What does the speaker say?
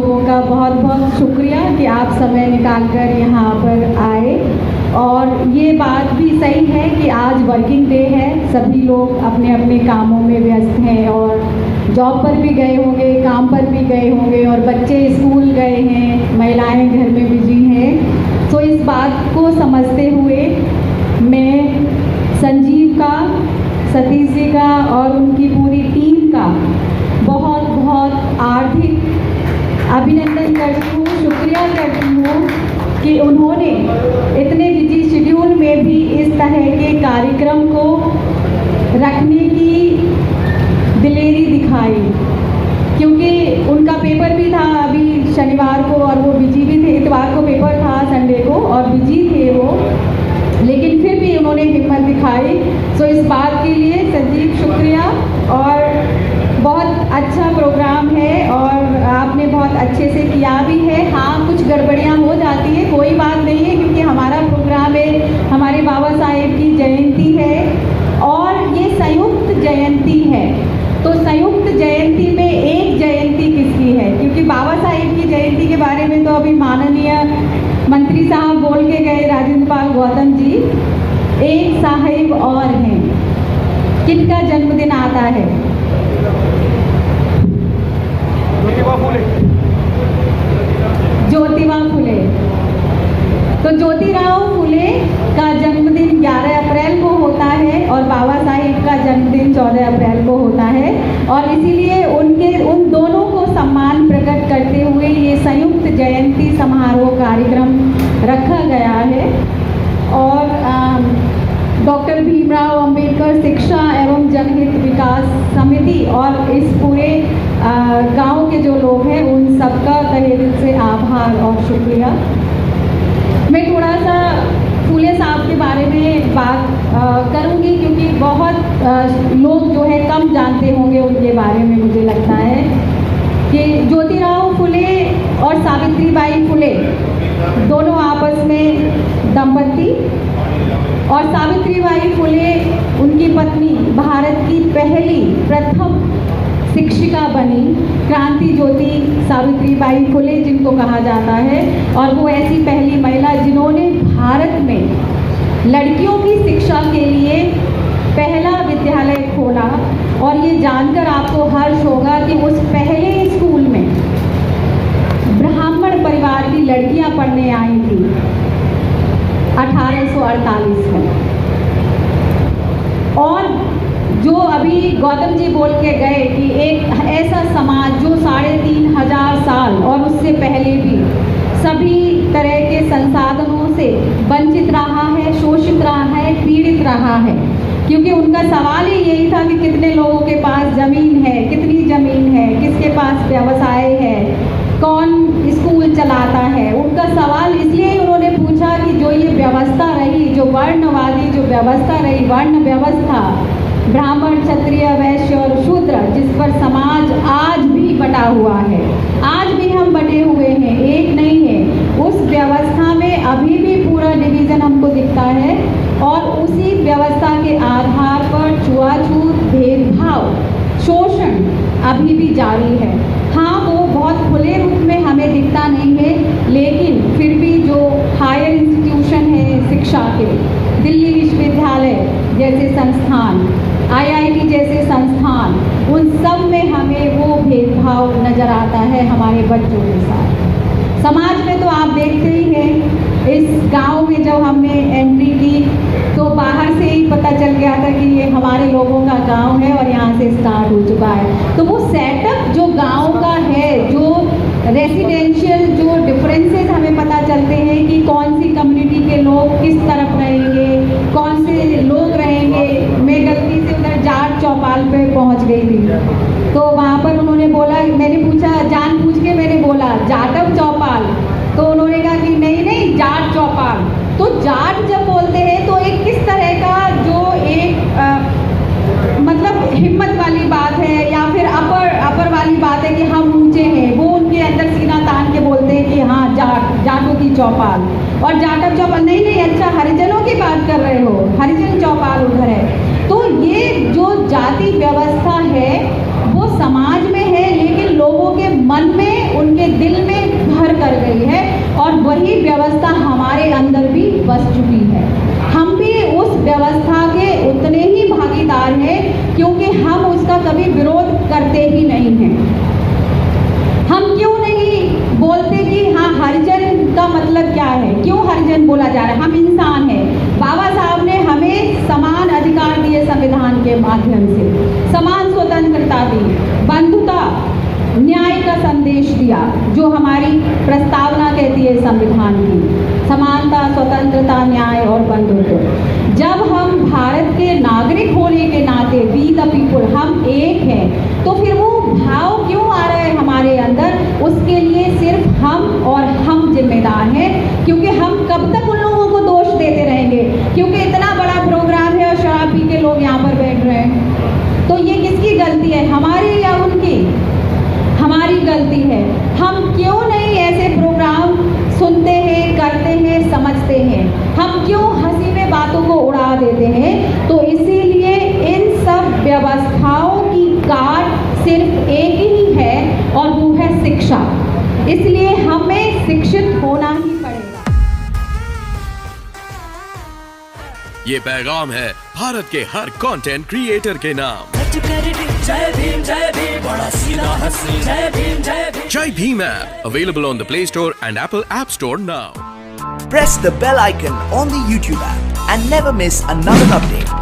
लोगों का बहुत बहुत शुक्रिया कि आप समय निकालकर यहाँ पर आए। और ये बात भी सही है कि आज वर्किंग डे है, सभी लोग अपने अपने कामों में व्यस्त हैं और जॉब पर भी गए होंगे, काम पर भी गए होंगे और बच्चे स्कूल गए हैं, महिलाएं घर में बिजी हैं। तो इस बात को समझते हुए मैं संजीव का, सतीश जी का और उनकी पूरी टीम का बहुत बहुत आर्थिक अभिनंदन करती हूँ, शुक्रिया करती हूँ कि उन्होंने इतने बिजी शेड्यूल में भी इस तरह के कार्यक्रम को रखने की दिलेरी दिखाई, क्योंकि उनका पेपर भी था अभी शनिवार को और वो बिजी भी थे, इतवार को पेपर था, संडे को, और बिजी थे वो, लेकिन फिर भी उन्होंने हिम्मत दिखाई। सो इस बात के लिए संजीव शुक्रिया। और बहुत अच्छा प्रोग्राम है और आपने बहुत अच्छे से किया भी है। हाँ, कुछ गड़बड़ियाँ हो जाती हैं, कोई बात नहीं है, क्योंकि हमारा प्रोग्राम है, हमारे बाबा साहेब की जयंती है और ये संयुक्त जयंती है। तो संयुक्त जयंती में एक जयंती किसकी है, क्योंकि बाबा साहेब की जयंती के बारे में तो अभी माननीय मंत्री साहब बोल के गए, राजेंद्र पाल गौतम जी। एक साहिब और हैं, किनका जन्मदिन आता है? ज्योतिबा फुले। तो ज्योतिराव फुले का जन्मदिन 11 अप्रैल को होता है और बाबा साहिब का जन्मदिन 14 अप्रैल को होता है, और इसीलिए उन दोनों को सम्मान प्रकट करते हुए ये संयुक्त जयंती समारोह कार्यक्रम रखा गया है। और डॉक्टर भीमराव अंबेडकर शिक्षा एवं जनहित विकास समिति और इस पूरे गांव के जो लोग हैं उन सबका तहे दिल से आभार और शुक्रिया। मैं थोड़ा सा फूले साहब के बारे में बात करूंगी, क्योंकि बहुत लोग जो है कम जानते होंगे उनके बारे में। मुझे लगता है कि ज्योतिराव फुले और सावित्रीबाई फुले दोनों आपस में दंपति, और सावित्रीबाई फुले उनकी पत्नी भारत की प्रथम शिक्षिका बनी, क्रांति ज्योति सावित्रीबाई फुले जिनको कहा जाता है। और वो ऐसी पहली महिला जिन्होंने भारत में लड़कियों की शिक्षा के लिए पहला विद्यालय खोला। और ये जानकर आपको हर्ष होगा कि उस पहले स्कूल में ब्राह्मण परिवार की लड़कियां पढ़ने आई थी 1848 में। और जो अभी गौतम जी बोल के गए कि एक ऐसा समाज जो 3500 साल और उससे पहले भी सभी तरह के संसाधनों से वंचित रहा है, शोषित रहा है, पीड़ित रहा है, क्योंकि उनका सवाल ही यही था कि कितने लोगों के पास ज़मीन है, कितनी ज़मीन है, किसके पास व्यवसाय है, कौन स्कूल चलाता है। उनका सवाल इसलिए उन्होंने पूछा कि जो ये व्यवस्था रही, जो वर्णवादी जो व्यवस्था रही, वर्ण व्यवस्था, ब्राह्मण, क्षत्रिय, वैश्य और शूद्र, जिस पर समाज आज भी बटा हुआ है, आज भी हम बटे हुए हैं, एक नहीं है, उस व्यवस्था में अभी भी पूरा डिवीज़न हमको दिखता है। और उसी व्यवस्था के आधार पर छुआछूत, भेदभाव, शोषण अभी भी जारी है। हाँ, वो बहुत खुले रूप में हमें दिखता नहीं है, लेकिन फिर भी जो हायर इंस्टीट्यूशन है शिक्षा के, दिल्ली विश्वविद्यालय जैसे संस्थान, IIT जैसे संस्थान, उन सब में हमें वो भेदभाव नज़र आता है हमारे बच्चों के साथ। समाज में तो आप देखते ही हैं, इस गांव में जब हमने एंट्री की तो बाहर से ही पता चल गया था कि ये हमारे लोगों का गांव है और यहाँ से स्टार्ट हो चुका है। तो वो सेटअप जो गांव का है, जो रेसिडेंशियल जो डिफरेंसेस हमें पता चलते हैं कि कौन सी कम्युनिटी के लोग किस तरफ रहेंगे, कौन से लोग रहेंगे। मैं गलती से उधर जाट चौपाल पे पहुँच गई थी, तो वहाँ पर उन्होंने बोला, मैंने पूछा, जान पूछ के मैंने बोला जाटव चौपाल, तो उन्होंने कहा कि नहीं नहीं जाट चौपाल। तो जाट जब बोलते हैं तो एक किस तरह का जो एक मतलब हिम्मत वाली बात है या फिर अपर वाली बात है कि हम ऊंचे हैं, वो उनके अंदर सीना तान के बोलते हैं कि हाँ जाटों की चौपाल। और जाटव चौपाल नहीं नहीं, अच्छा हरिजनों की बात कर रहे हो, हरिजन चौपाल उधर है। तो ये जो जाति व्यवस्था है वो समाज में है, लेकिन लोगों के मन में उनके उनके दिल में भर कर गई है और वही व्यवस्था हमारे अंदर भी बस चुकी है। हम भी उस व्यवस्था के उतने ही भागीदार हैं क्योंकि हम उसका कभी विरोध करते ही नहीं हैं। हम क्यों नहीं बोलते कि हाँ हरिजन का मतलब क्या है, क्यों हरिजन बोला जा रहा है? हम इंसान हैं। बाबा साहब ने हमें समान अधिकार दिए संविधान के माध्यम से, समान स्वतंत्रता दी, बंधुता न्याय का संदेश दिया जो हमारी प्रस्तावना कहती है संविधान की, समानता, स्वतंत्रता, न्याय और बंधुत्व। जब हम भारत के नागरिक होने के नाते वी द पीपुल हम एक हैं, तो फिर वो भाव क्यों आ रहा है हमारे अंदर? उसके लिए सिर्फ हम और हम जिम्मेदार हैं, क्योंकि हम कब तक उन लोगों को दोष देते रहेंगे? क्योंकि इतना बड़ा प्रोग्राम है और शराब पी के लोग यहाँ पर बैठ रहे हैं, तो ये किसकी गलती है, हमारी या उनकी? हमारी गलती है। हम क्यों नहीं ऐसे प्रोग्राम सुनते हैं, करते हैं, समझते हैं? हम क्यों हंसी में बातों को उड़ा देते हैं? तो इसीलिए इन सब व्यवस्थाओं की काट सिर्फ एक ही है और वो है शिक्षा। इसलिए हमें शिक्षित होना ही पड़ेगा। ये पैगाम है भारत के हर कंटेंट क्रिएटर के नाम। जय भीम बड़ा सीधा हंसी, जय Bhim. Jai Bhim app available on the Play Store and Apple App Store now. Press the bell icon on the YouTube app and never miss another update.